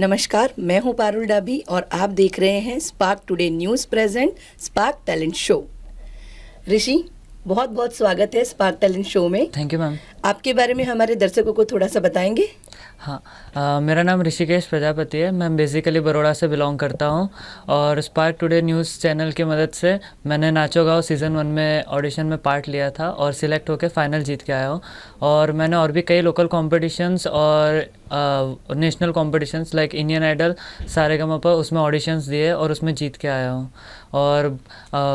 नमस्कार, मैं हूं पारुल डाभी और आप देख रहे हैं Spark Today News present Spark Talent show. Rishi, बहुत बहुत स्वागत है स्पार्क टैलेंट शो में। Thank you ma'am. आपके बारे में हमारे दर्शकों को थोड़ा सा बताएंगे? हाँ, मेरा नाम ऋषिकेश प्रजापति है। मैं बेसिकली बड़ौदा से बिलोंग करता हूँ और स्पार्क टुडे न्यूज़ चैनल की मदद से मैंने नाचो गाओ सीज़न 1 में ऑडिशन में पार्ट लिया था और सिलेक्ट होकर फाइनल जीत के आया हूँ। और मैंने और भी कई लोकल कॉम्पिटिशन्स और national competitions like Indian Idol, Saregamapa, उसमें ऑडिशंस दिए और उसमें जीत के आया हूँ। और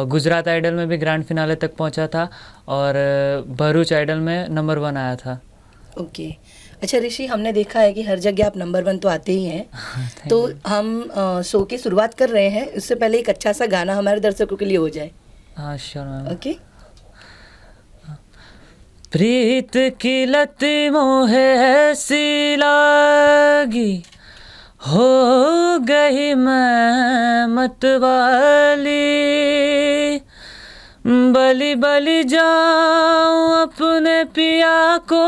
गुजरात आइडल में भी ग्रैंड फिनाले तक पहुँचा था और भरूच आइडल में नंबर 1 आया था। ओके। अच्छा ऋषि, हमने देखा है कि हर जगह आप नंबर 1 तो आते ही हैं। तो हम शो की शुरुआत कर रहे हैं, उससे पहले एक अच्छा सा गाना हमारे दर्शकों के लिए हो जाए। हाँ श्योर मैम। ओके। प्रीत की लत मोहे ऐसी लागी, हो गई मैं मतवाली, बलि बलि जाऊं अपने पिया को,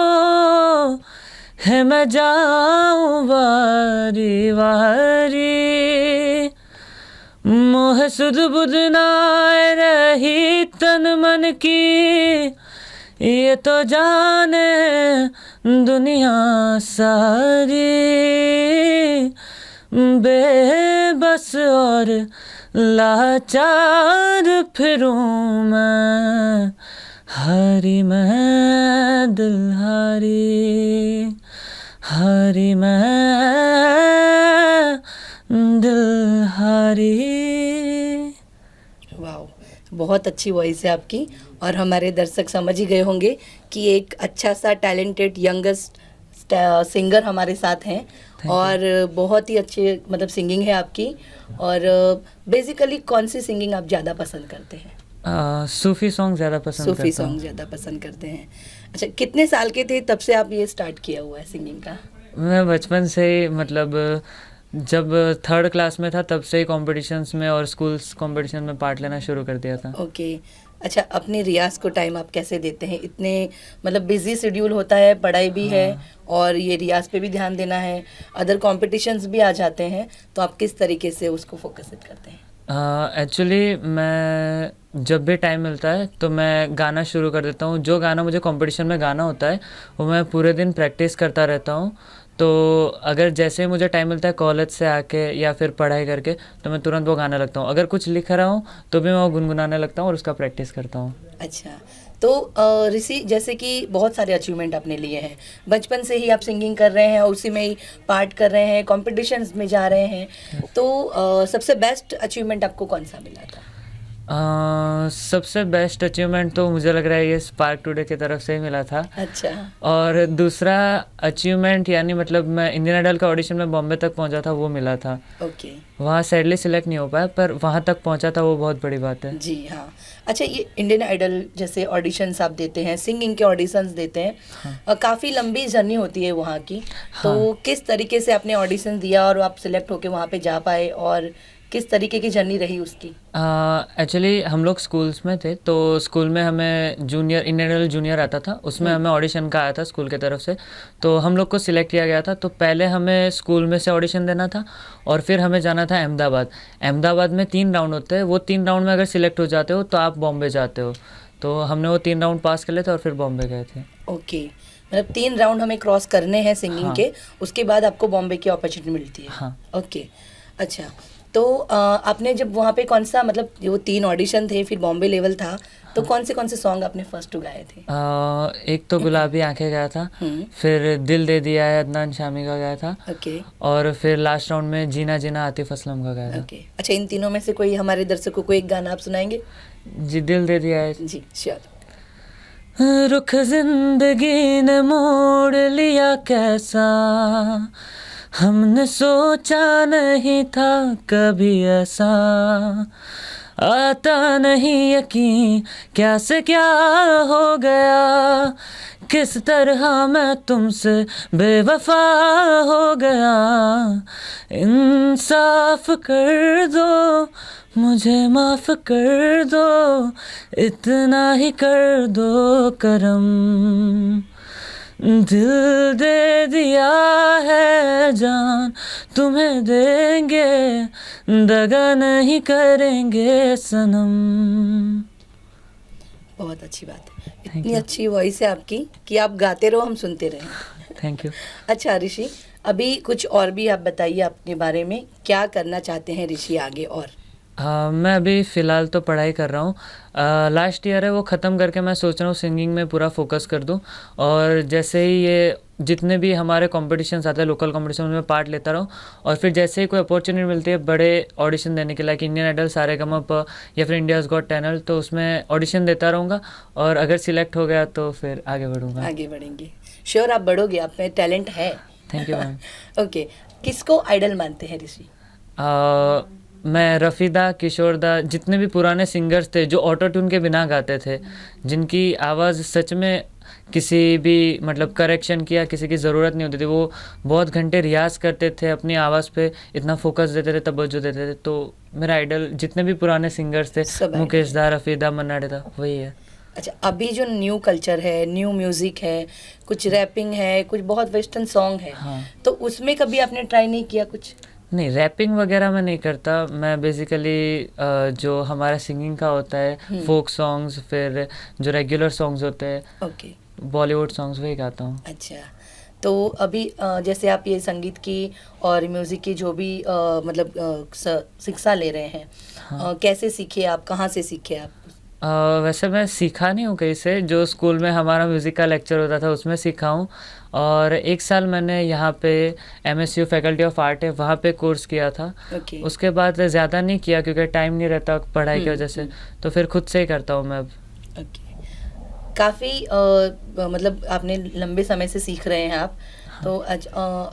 है मैं जाऊं वारी वारी, मोह सुध बुध नाय रही तन मन की, ये तो जाने दुनिया सारी, बेबस और लाचार फिरूं मैं, हारी मैं दिल हारी, हारी मैं दिल हारी। वाह, बहुत अच्छी वॉइस है आपकी और हमारे दर्शक समझ ही गए होंगे कि एक अच्छा सा टैलेंटेड यंगेस्ट सिंगर हमारे साथ हैं और बहुत ही अच्छे मतलब सिंगिंग है आपकी। और बेसिकली कौन सी सिंगिंग आप ज़्यादा पसंद करते हैं? सूफ़ी सॉन्ग ज़्यादा पसंद करता हूँ। सूफ़ी सॉन्ग ज़्यादा पसंद करते हैं। अच्छा, कितने साल के थे तब से आप ये स्टार्ट किया हुआ है सिंगिंग का? मैं बचपन से ही मतलब जब 3rd क्लास में था तब से ही कॉम्पिटिशन्स में और स्कूल्स कॉम्पिटिशन में पार्ट लेना शुरू कर दिया था। ओके। अच्छा, अपने रियाज को टाइम आप कैसे देते हैं? इतने मतलब बिजी शेड्यूल होता है, पढ़ाई भी है और ये रियाज पे भी ध्यान देना है, अदर कॉम्पिटिशन्स भी आ जाते हैं, तो आप किस तरीके से उसको फोकस करते हैं? एक्चुअली मैं जब भी टाइम मिलता है तो मैं गाना शुरू कर देता हूँ। जो गाना मुझे कंपटीशन में गाना होता है वो मैं पूरे दिन प्रैक्टिस करता रहता हूँ। तो अगर जैसे ही मुझे टाइम मिलता है कॉलेज से आके या फिर पढ़ाई करके तो मैं तुरंत वो गाना लगता हूँ। अगर कुछ लिख रहा हूँ तो भी मैं वो गुनगुनाने लगता हूँ और उसका प्रैक्टिस करता हूँ। अच्छा, तो ऋषि, जैसे कि बहुत सारे अचीवमेंट आपने लिए हैं, बचपन से ही आप सिंगिंग कर रहे हैं और उसी में ही पार्ट कर रहे हैं, कॉम्पिटिशन्स में जा रहे हैं, तो सबसे बेस्ट अचीवमेंट आपको कौन सा मिला था? सबसे बेस्ट अचीवमेंट तो मुझे लग रहा है ये स्पार्क टुडे की तरफ से ही मिला था। अच्छा। और दूसरा अचीवमेंट यानी मतलब मैं इंडियन आइडल का ऑडिशन में बॉम्बे तक पहुंचा था, वो मिला था। ओके। वहाँ सैडली सिलेक्ट नहीं हो पाया पर वहाँ तक पहुँचा था, वो बहुत बड़ी बात है। जी हाँ। अच्छा, ये इंडियन आइडल जैसे ऑडिशंस आप देते हैं, सिंगिंग के ऑडिशंस देते हैं, काफ़ी लंबी जर्नी होती है वहाँ की। तो किस तरीके से आपने ऑडिशन दिया और आप सिलेक्ट होके वहाँ पे जा पाए और किस तरीके की जर्नी रही उसकी? एक्चुअली हम लोग स्कूल्स में थे तो स्कूल में हमें जूनियर इंडियन आइडल जूनियर आता था, उसमें हमें ऑडिशन का आया था स्कूल की तरफ से। तो हम लोग को सिलेक्ट किया गया था। तो पहले हमें स्कूल में से ऑडिशन देना था और फिर हमें जाना था अहमदाबाद। अहमदाबाद में 3 राउंड होते हैं, वो 3 राउंड में अगर सिलेक्ट हो जाते हो तो आप बॉम्बे जाते हो। तो हमने वो 3 राउंड पास कर लिए थे और फिर बॉम्बे गए थे। ओके, मतलब 3 राउंड हमें क्रॉस करने हैं सिंगिंग के, उसके बाद आपको बॉम्बे की अपॉर्चुनिटी मिलती है। हाँ। ओके। अच्छा, तो आपने जब वहाँ पे कौन सा मतलब वो 3 ऑडिशन थे फिर बॉम्बे लेवल था, तो कौन से सॉन्ग आपने फर्स्ट गाए थे? एक तो गुलाबी आंखें गाया था, फिर दिल दे दिया है अदनान शामी का गाया था, ओके। और फिर लास्ट राउंड में जीना जीना आतिफ असलम का गाया था। ओके। अच्छा, इन तीनों में से कोई हमारे दर्शकों को एक गाना आप सुनाएंगे? जी, दिल दे दिया है। जी श्योर। रुख जिंदगी ने मोड़ लिया कैसा, हमने सोचा नहीं था कभी ऐसा, आता नहीं यकीन क्या से क्या हो गया, किस तरह मैं तुमसे बेवफा हो गया, इंसाफ कर दो मुझे माफ़ कर दो, इतना ही कर दो करम, दिल दे दिया है जान तुम्हें देंगे, दगा नहीं करेंगे सनम। बहुत अच्छी बात है, इतनी अच्छी वॉइस है आपकी कि आप गाते रहो, हम सुनते रहें। Thank you. अच्छा ऋषि, अभी कुछ और भी आप बताइए अपने बारे में, क्या करना चाहते हैं ऋषि आगे? और मैं अभी फ़िलहाल तो पढ़ाई कर रहा हूँ। लास्ट ईयर है वो ख़त्म करके मैं सोच रहा हूँ सिंगिंग में पूरा फोकस कर दूँ, और जैसे ही ये जितने भी हमारे कॉम्पिटिशन्स आते हैं लोकल कॉम्पिटिशन में पार्ट लेता रहूँ, और फिर जैसे ही कोई अपॉर्चुनिटी मिलती है बड़े ऑडिशन देने के, लाइक इंडियन आइडल, सारेगामाप या फिर इंडियाज़ गॉट टैलेंट, तो उसमें ऑडिशन देता रहूँगा, और अगर सिलेक्ट हो गया तो फिर आगे बढ़ूँगा। आगे बढ़ेंगे, श्योर आप बढ़ोगे, आप में टैलेंट है। Thank you ma'am. ओके, किसको आइडल मानते हैं ऋषि? मैं रफ़ीदा, किशोरदा, जितने भी पुराने सिंगर्स थे जो ऑटो ट्यून के बिना गाते थे, जिनकी आवाज़ सच में किसी भी मतलब करेक्शन की या किसी की ज़रूरत नहीं होती थी, वो बहुत घंटे रियाज करते थे, अपनी आवाज़ पे इतना फोकस देते थे, तवज्जो देते थे, तो मेरा आइडल जितने भी पुराने सिंगर्स थे, सब idol मुकेश दा, रफ़ीदा, मन्ना डे दा, वही है। अच्छा, अभी जो न्यू कल्चर है, न्यू म्यूजिक है, कुछ रैपिंग है, कुछ बहुत वेस्टर्न सॉन्ग है, हाँ। तो उसमें कभी आपने ट्राई नहीं किया कुछ? नहीं, रैपिंग वगैरह मैं नहीं करता। मैं बेसिकली जो हमारा सिंगिंग का होता है, फोक सॉन्ग्स, फिर जो रेगुलर सॉन्ग्स होते हैं, ओके, बॉलीवुड सॉन्ग्स, वही गाता हूँ। अच्छा। तो अभी जैसे आप ये संगीत की और म्यूजिक की जो भी मतलब शिक्षा ले रहे हैं, कैसे सीखे आप, कहाँ से सीखे आप? वैसे मैं सीखा नहीं हूँ कहीं से, जो स्कूल में हमारा म्यूज़िक का लेक्चर होता था उसमें सीखा हूँ, और 1 साल मैंने यहाँ पे MSU फैकल्टी ऑफ आर्ट है वहाँ पे कोर्स किया था। ओके, उसके बाद ज़्यादा नहीं किया क्योंकि टाइम नहीं रहता पढ़ाई की वजह से, तो फिर खुद से ही करता हूँ मैं अब। ओके, काफ़ी मतलब आपने लंबे समय से सीख रहे हैं आप, तो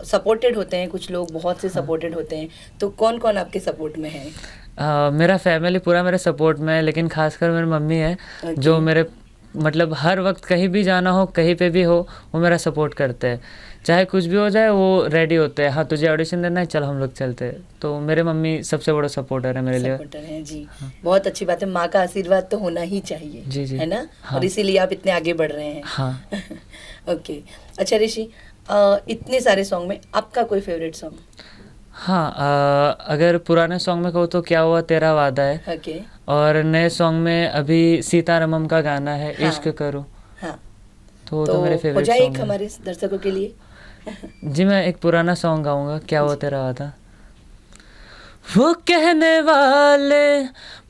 सपोर्टेड होते हैं कुछ लोग, बहुत से सपोर्टेड होते हैं, तो कौन कौन आपके सपोर्ट में है? मेरा फैमिली पूरा मेरे सपोर्ट में है, लेकिन खासकर मेरी मम्मी है जो मेरे मतलब हर वक्त कहीं भी जाना हो, कहीं पे भी हो, वो मेरा सपोर्ट करते हैं, चाहे कुछ भी हो जाए वो रेडी होते हैं। हाँ, तुझे ऑडिशन देना है, चल हम लोग चलते हैं। तो मेरे मम्मी सबसे बड़ा सपोर्टर है मेरे लिए। सपोर्टर हैं जी। बहुत अच्छी बात है, माँ का आशीर्वाद तो होना ही चाहिए, जी जी, है ना? हाँ। और इसीलिए आप इतने आगे बढ़ रहे हैं। हाँ। ओके, अच्छा ऋषि, इतने सारे सॉन्ग में आपका कोई फेवरेट सॉन्ग? हाँ, अगर पुराने सॉन्ग में कहूँ तो क्या हुआ तेरा वादा है, ओके, और नए सॉन्ग में अभी सीतारमम का गाना है, हाँ। इश्क करो, हाँ, तो मेरे हो फेवरेट जाए सॉन्ग एक है। हमारे दर्शकों के लिए। जी, मैं एक पुराना सॉन्ग गाऊंगा, क्या हुआ तेरा वादा। वो कहने वाले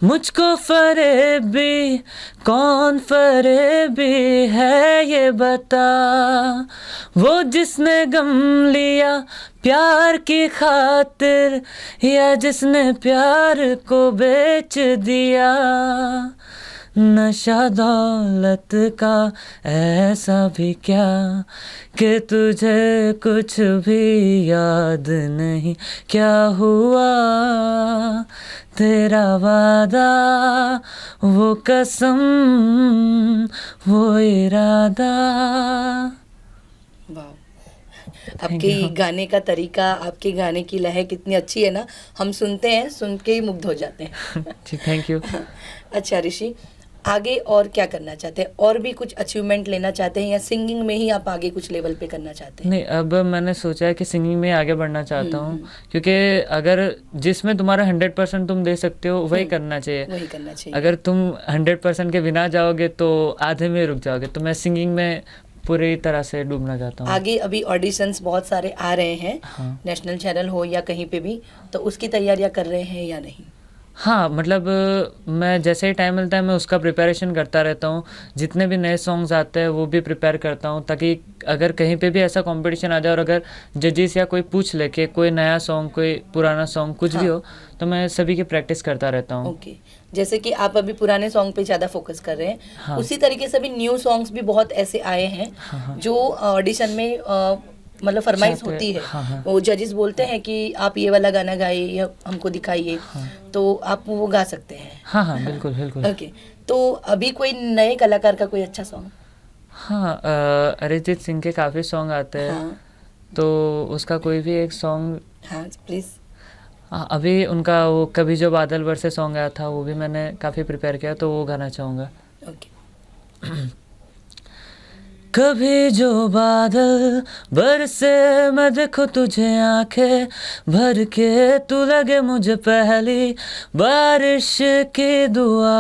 मुझको फरेबी, कौन फरेबी है ये बता, वो जिसने गम लिया प्यार की खातिर, या जिसने प्यार को बेच दिया, नशा दौलत का ऐसा भी क्या कि तुझे कुछ भी याद नहीं, क्या हुआ तेरा वादा, वो कसम, वो इरादा। वाह, आपके गाने का तरीका, आपके गाने की लहर कितनी अच्छी है ना, हम सुनते हैं, सुन के ही मुग्ध हो जाते हैं। जी, थैंक यू। अच्छा ऋषि, आगे और क्या करना चाहते हैं? और भी कुछ अचीवमेंट लेना चाहते हैं, या सिंगिंग में ही आप आगे कुछ लेवल पे करना चाहते हैं? नहीं, अब मैंने सोचा है कि सिंगिंग में आगे बढ़ना चाहता हूँ, क्योंकि अगर जिसमें तुम्हारा 100% तुम दे सकते हो वही करना चाहिए। वही करना चाहिए। अगर तुम 100% के बिना जाओगे तो आधे में रुक जाओगे, तो मैं सिंगिंग में पूरी तरह से डूबना चाहता हूँ। आगे अभी ऑडिशंस बहुत सारे आ रहे हैं, हाँ। नेशनल चैनल हो या कहीं पे भी, तो उसकी तैयारियां कर रहे हैं या नहीं? हाँ, मतलब मैं जैसे ही टाइम मिलता है मैं उसका प्रिपरेशन करता रहता हूँ, जितने भी नए सॉन्ग्स आते हैं वो भी प्रिपेयर करता हूँ, ताकि अगर कहीं पे भी ऐसा कंपटीशन आ जाए और अगर जजेस या कोई पूछ ले कि कोई नया सॉन्ग, कोई पुराना सॉन्ग, कुछ भी हो, तो मैं सभी की प्रैक्टिस करता रहता हूँ। ओके, जैसे कि आप अभी पुराने सॉन्ग पे ज़्यादा फोकस कर रहे हैं, हाँ। उसी तरीके से अभी न्यू सॉन्ग्स भी बहुत ऐसे आए हैं जो ऑडिशन में मतलब फरमाइश चाहते- होती है। हाँ, हाँ। वो जजेस बोलते हैं कि आप ये वाला गाना गाइए या हमको दिखाइए, तो आप वो गा सकते हैं। हाँ हाँ, बिल्कुल बिल्कुल। ओके, तो अभी कोई नए कलाकार का कोई अच्छा सॉन्ग? हाँ, अरिजीत सिंह के काफ़ी सॉन्ग आते हैं, हाँ तो उसका कोई भी एक सॉन्ग, हाँ प्लीज़। अभी उनका वो कभी जो बादल बरसे सॉन्ग आया था वो भी मैंने काफ़ी प्रिपेयर किया, तो वो गाना चाहूँगा। ओके, कभी जो बादल बरसे मैं देखूं तुझे आंखें भर के, तू लगे मुझे पहली बारिश की दुआ,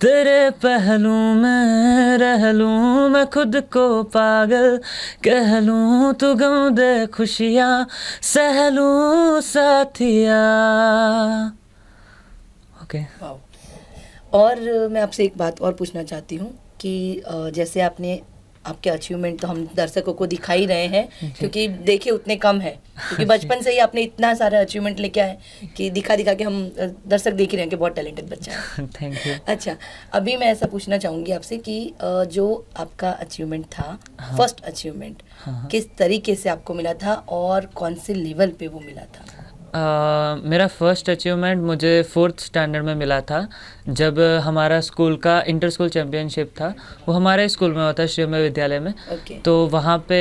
तेरे पहलू में रह लूं मैं खुद को पागल कह लूं, तू गम दे खुशियाँ सह लूं साथिया। ओके। वाओ। और मैं आपसे एक बात और पूछना चाहती हूँ कि जैसे आपने आपके अचीवमेंट तो हम दर्शकों को दिखा ही रहे हैं, क्योंकि देखे उतने कम है, क्योंकि बचपन से ही आपने इतना सारा अचीवमेंट लेके आए कि दिखा दिखा के हम दर्शक देख ही रहे हैं कि बहुत टैलेंटेड बच्चा है। Thank you. अच्छा, अभी मैं ऐसा पूछना चाहूँगी आपसे कि जो आपका अचीवमेंट था, फर्स्ट अचीवमेंट, किस तरीके से आपको मिला था और कौन से लेवल पे वो मिला था? मेरा फर्स्ट अचीवमेंट मुझे 4th स्टैंडर्ड में मिला था, जब हमारा स्कूल का इंटर स्कूल चैम्पियनशिप था। वो हमारे स्कूल में होता है, श्रीमय विद्यालय में। ओके। तो वहाँ पे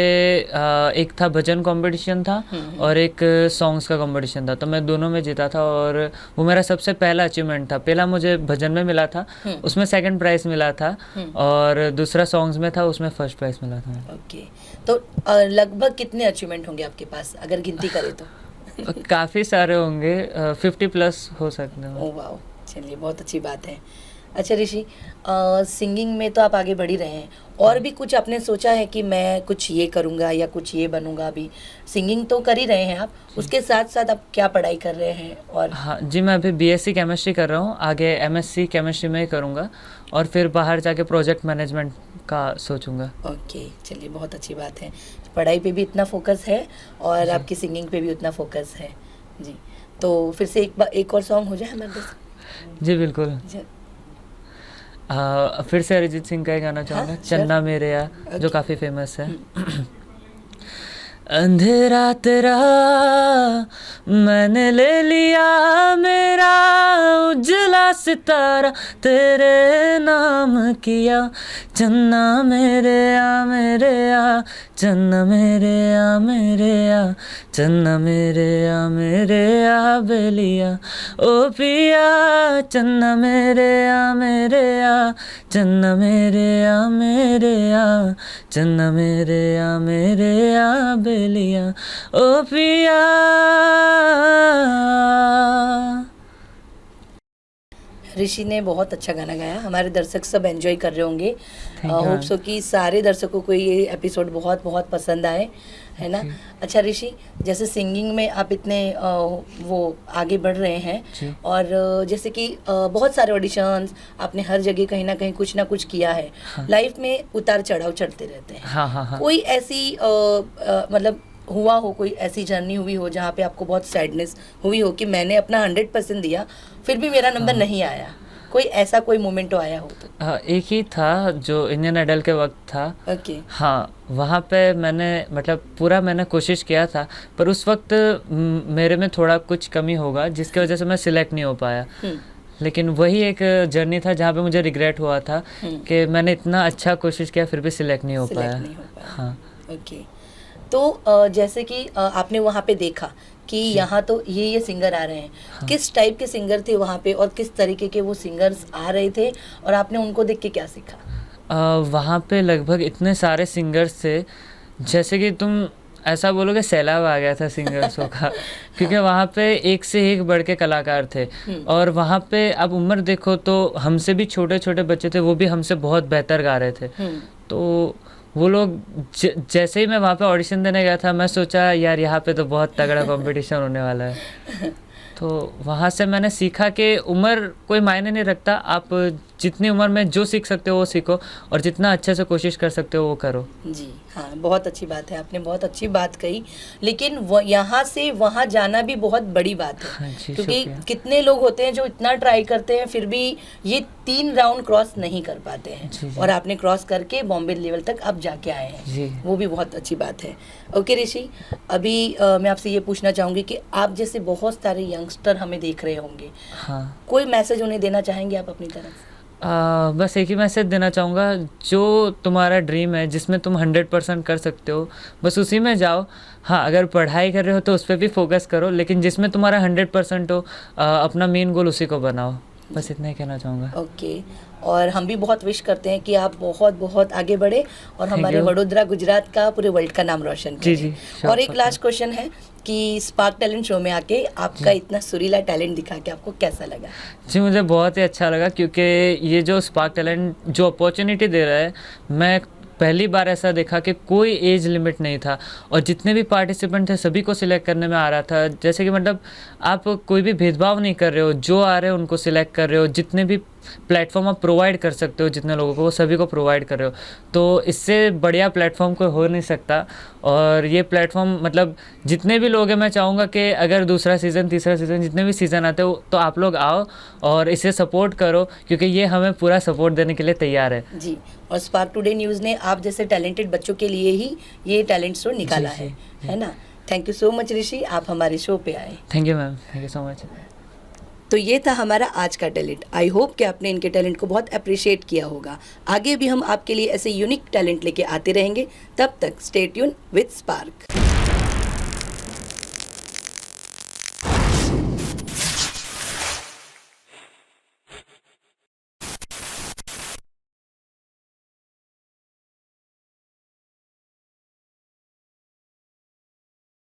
एक था भजन कंपटीशन था और एक सॉन्ग्स का कंपटीशन था, तो मैं दोनों में जीता था और वो मेरा सबसे पहला अचीवमेंट था। पहला मुझे भजन में मिला था, उसमें 2nd प्राइज़ मिला था, और दूसरा सॉन्ग्स में था, उसमें 1st प्राइज़ मिला था। ओके, तो लगभग कितने अचीवमेंट होंगे आपके पास अगर गिनती करें तो? काफ़ी सारे होंगे, 50+ हो सकते हैं। ओह वाओ, चलिए बहुत अच्छी बात है। अच्छा ऋषि, सिंगिंग में तो आप आगे बढ़ ही रहे हैं, और भी कुछ आपने सोचा है कि मैं कुछ ये करूँगा या कुछ ये बनूँगा? अभी सिंगिंग तो कर ही रहे हैं आप, उसके साथ साथ आप क्या पढ़ाई कर रहे हैं? और हाँ जी, मैं अभी BSc केमिस्ट्री कर रहा हूँ, आगे MSc केमिस्ट्री में ही करूँगा और फिर बाहर जाके प्रोजेक्ट मैनेजमेंट का सोचूंगा। ओके, चलिए बहुत अच्छी बात है। पढ़ाई पे भी इतना फोकस है और आपकी सिंगिंग पे भी उतना फोकस है जी। तो फिर से एक और सॉन्ग हो जाए हमारे पास। जी बिल्कुल। फिर से अरिजीत सिंह का ही गाना चाहूँगा, चन्ना मेरे या, जो काफ़ी फेमस है। अंधेरा तेरा मैंने ले लिया, मेरा उजला सितारा तेरे नाम किया, चन्ना मेरे आ मेरे आ, चन्ना मेरे आ मेरे आ, चन्ना मेरे आ मेरे आ बेलिया, ओ पिया चन्ना मेरे आ मेरे आ, चन्ना मेरे आ मेरे आ, चन्ना मेरे आ मेरे आ बेलिया, ओ पिया। ऋषि ने बहुत अच्छा गाना गाया, हमारे दर्शक सब एंजॉय कर रहे होंगे। होप सो कि सारे दर्शकों को ये एपिसोड बहुत बहुत पसंद आए, है ना? अच्छा ऋषि, जैसे सिंगिंग में आप इतने वो आगे बढ़ रहे हैं, और जैसे कि बहुत सारे ऑडिशंस आपने हर जगह कहीं ना कहीं कुछ ना कुछ किया है। लाइफ में उतार चढ़ाव चढ़ते रहते हैं। कोई ऐसी मतलब हुआ हो, कोई ऐसी जर्नी हुई हो जहाँ पे आपको बहुत सैडनेस हुई हो कि मैंने अपना 100% दिया फिर भी मेरा नंबर नहीं आया? कोई ऐसा कोई मोमेंट आया हो तो? एक ही था जो इंडियन आइडल के वक्त था। ओके। हाँ, वहाँ पे मैंने मतलब पूरा मैंने कोशिश किया था, पर उस वक्त मेरे में थोड़ा कुछ कमी होगा जिसकी वजह से मैं सिलेक्ट नहीं हो पाया। लेकिन वही एक जर्नी था जहाँ पे मुझे रिग्रेट हुआ था कि मैंने इतना अच्छा कोशिश किया फिर भी सिलेक्ट नहीं हो पाया। हाँ। ओके, तो जैसे कि आपने वहाँ पे देखा कि यहाँ तो ये सिंगर आ रहे हैं। हाँ। किस टाइप के सिंगर थे वहाँ पे और किस तरीके के वो सिंगर्स आ रहे थे और आपने उनको देख के क्या सीखा? वहाँ पे लगभग इतने सारे सिंगर्स थे, जैसे कि तुम ऐसा बोलोगे सैलाब आ गया था सिंगर्सों का। क्योंकि वहाँ पे एक से एक बढ़ के कलाकार थे, और वहाँ पे अब उम्र देखो तो हमसे भी छोटे छोटे बच्चे थे, वो भी हमसे बहुत बेहतर गा रहे थे। तो वो लोग जैसे ही मैं वहाँ पे ऑडिशन देने गया था, मैं सोचा यार यहाँ पे तो बहुत तगड़ा कंपटीशन होने वाला है। तो वहाँ से मैंने सीखा कि उम्र कोई मायने नहीं रखता, आप जितनी उम्र में जो सीख सकते हो वो सीखो और जितना अच्छे से कोशिश कर सकते हो वो करो। जी हाँ, बहुत अच्छी बात है, आपने बहुत अच्छी बात कही। लेकिन यहाँ से वहाँ जाना भी बहुत बड़ी बात है। हाँ, क्योंकि कितने लोग होते हैं जो इतना ट्राई करते हैं फिर भी ये 3 राउंड क्रॉस नहीं कर पाते हैं। जी। और आपने क्रॉस करके बॉम्बे लेवल तक आप जाके आए हैं। जी। वो भी बहुत अच्छी बात है। ओके ऋषि, अभी मैं आपसे ये पूछना चाहूँगी कि आप जैसे बहुत सारे यंगस्टर हमें देख रहे होंगे। हाँ। कोई मैसेज उन्हें देना चाहेंगे आप अपनी तरफ से? बस एक ही मैसेज देना चाहूँगा, जो तुम्हारा ड्रीम है जिसमें तुम 100% कर सकते हो बस उसी में जाओ। हाँ, अगर पढ़ाई कर रहे हो तो उस पर भी फोकस करो, लेकिन जिसमें तुम्हारा 100% हो अपना मेन गोल उसी को बनाओ। बस इतना ही कहना चाहूँगा। ओके। और हम भी बहुत विश करते हैं कि आप बहुत बहुत आगे बढ़े और हमारे you. वडोदरा गुजरात का पूरे वर्ल्ड का नाम रोशन जी, करें। जी, sure, और एक पक्का। लास्ट क्वेश्चन है कि स्पार्क टैलेंट शो में आके आपका इतना सुरीला टैलेंट दिखा के आपको कैसा लगा? जी, मुझे बहुत ही अच्छा लगा, क्योंकि ये जो स्पार्क टैलेंट जो अपॉर्चुनिटी दे रहा है, मैं पहली बार ऐसा देखा कि कोई एज लिमिट नहीं था और जितने भी पार्टिसिपेंट थे सभी को सिलेक्ट करने में आ रहा था। जैसे कि मतलब आप कोई भी भेदभाव नहीं कर रहे हो, जो आ रहे हो उनको सिलेक्ट कर रहे हो, जितने भी प्लेटफॉर्म आप प्रोवाइड कर सकते हो जितने लोगों को, वो सभी को प्रोवाइड कर रहे हो। तो इससे बढ़िया प्लेटफॉर्म कोई हो नहीं सकता। और ये प्लेटफॉर्म मतलब जितने भी लोग हैं, मैं चाहूँगा कि अगर दूसरा सीज़न, तीसरा सीज़न, जितने भी सीज़न आते हो तो आप लोग आओ और इसे सपोर्ट करो, क्योंकि ये हमें पूरा सपोर्ट देने के लिए तैयार है। जी। और स्पार्क टुडे न्यूज़ ने आप जैसे टैलेंटेड बच्चों के लिए ही ये टैलेंट शो निकाला जी, है ना? थैंक यू सो मच ऋषि, आप हमारे शो पे आए। Thank you ma'am, thank you so much. तो ये था हमारा आज का टैलेंट। आई होप कि आपने इनके टैलेंट को बहुत अप्रिशिएट किया होगा। आगे भी हम आपके लिए ऐसे यूनिक टैलेंट लेके आते रहेंगे। तब तक स्टे ट्यून विद स्पार्क।